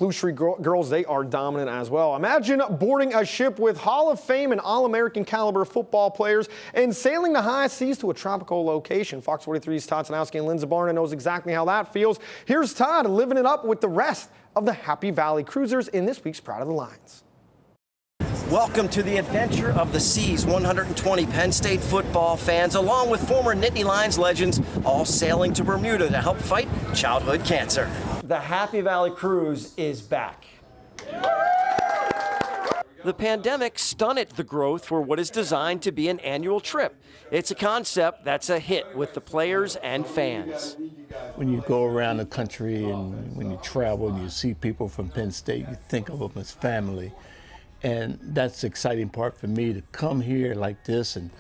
Blue Street girls, they are dominant as well. Imagine boarding a ship with Hall of Fame and All-American caliber football players and sailing the high seas to a tropical location. Fox 43's Todd Sanowski and Lindsey Barna knows exactly how that feels. Here's Todd living it up with the rest of the Happy Valley Cruisers in this week's Proud of the Lines. Welcome to the adventure of the seas. 120 Penn State football fans, along with former Nittany Lions legends, all sailing to Bermuda to help fight childhood cancer. The Happy Valley Cruise is back. The pandemic stunted the growth for what is designed to be an annual trip. It's a concept that's a hit with the players and fans. When you go around the country and when you travel and you see people from Penn State, you think of them as family. And that's the exciting part for me, to come here like this and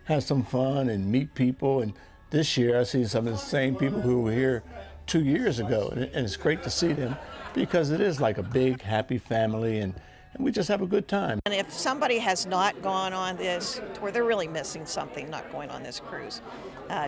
have some fun and meet people. And this year I see some of the same people who were here 2 years ago. And it's great to see them because it is like a big, happy family, and we just have a good time. And if somebody has not gone on this tour, they're really missing something not going on this cruise,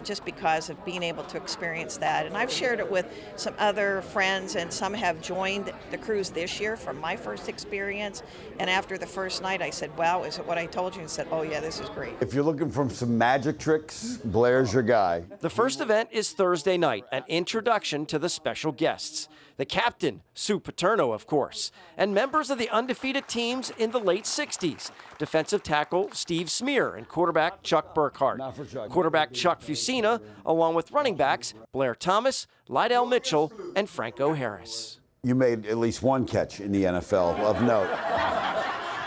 just because of being able to experience that. And I've shared it with some other friends, and some have joined the cruise this year from my first experience. And after the first night, I said, wow, is it what I told you? And said, oh yeah, this is great. If you're looking for some magic tricks, Blair's your guy. The first event is Thursday night, an introduction to the special guests. The captain, Sue Paterno, of course, and members of the undefeated teams in the late 60s. Defensive tackle Steve Smear and quarterback Chuck Burkhardt. Quarterback Chuck Fusina, along with running backs Blair Thomas, Lydell Mitchell, and Franco Harris. You made at least one catch in the NFL of note.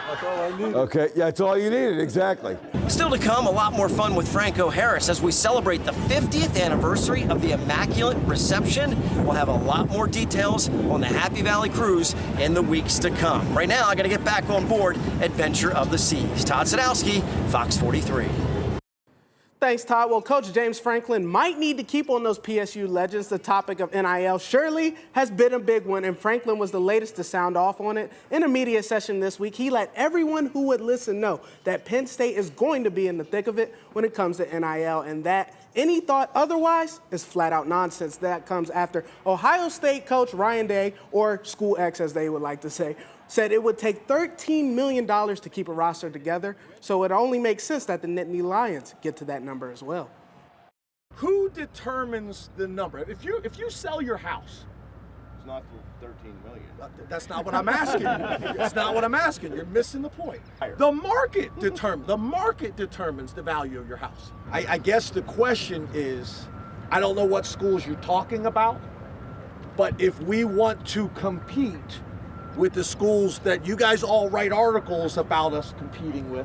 That's all I needed. Okay, yeah, that's all you needed, exactly. Still to come, a lot more fun with Franco Harris as we celebrate the 50th anniversary of the Immaculate Reception. We'll have a lot more details on the Happy Valley Cruise in the weeks to come. Right now, I got to get back on board Adventure of the Seas. Todd Sanowski, Fox 43. Thanks, Todd. Well, Coach James Franklin might need to keep on those PSU legends. The topic of NIL surely has been a big one, and Franklin was the latest to sound off on it. In a media session this week, he let everyone who would listen know that Penn State is going to be in the thick of it when it comes to NIL, and that any thought otherwise is flat out nonsense. That comes after Ohio State coach Ryan Day, or School X as they would like to say, said it would take $13 million to keep a roster together, so it only makes sense that the Nittany Lions get to that number as well. Who determines the number? If you sell your house, it's not the 13 million. That's not what I'm asking. That's not what I'm asking. You're missing the point. The market determines the value of your house. I guess the question is, I don't know what schools you're talking about, but if we want to compete with the schools that you guys all write articles about us competing with,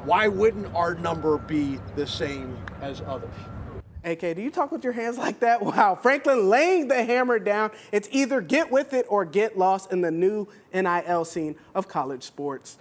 why wouldn't our number be the same as others? AK, do you talk with your hands like that? Wow, Franklin laying the hammer down. It's either get with it or get lost in the new NIL scene of college sports.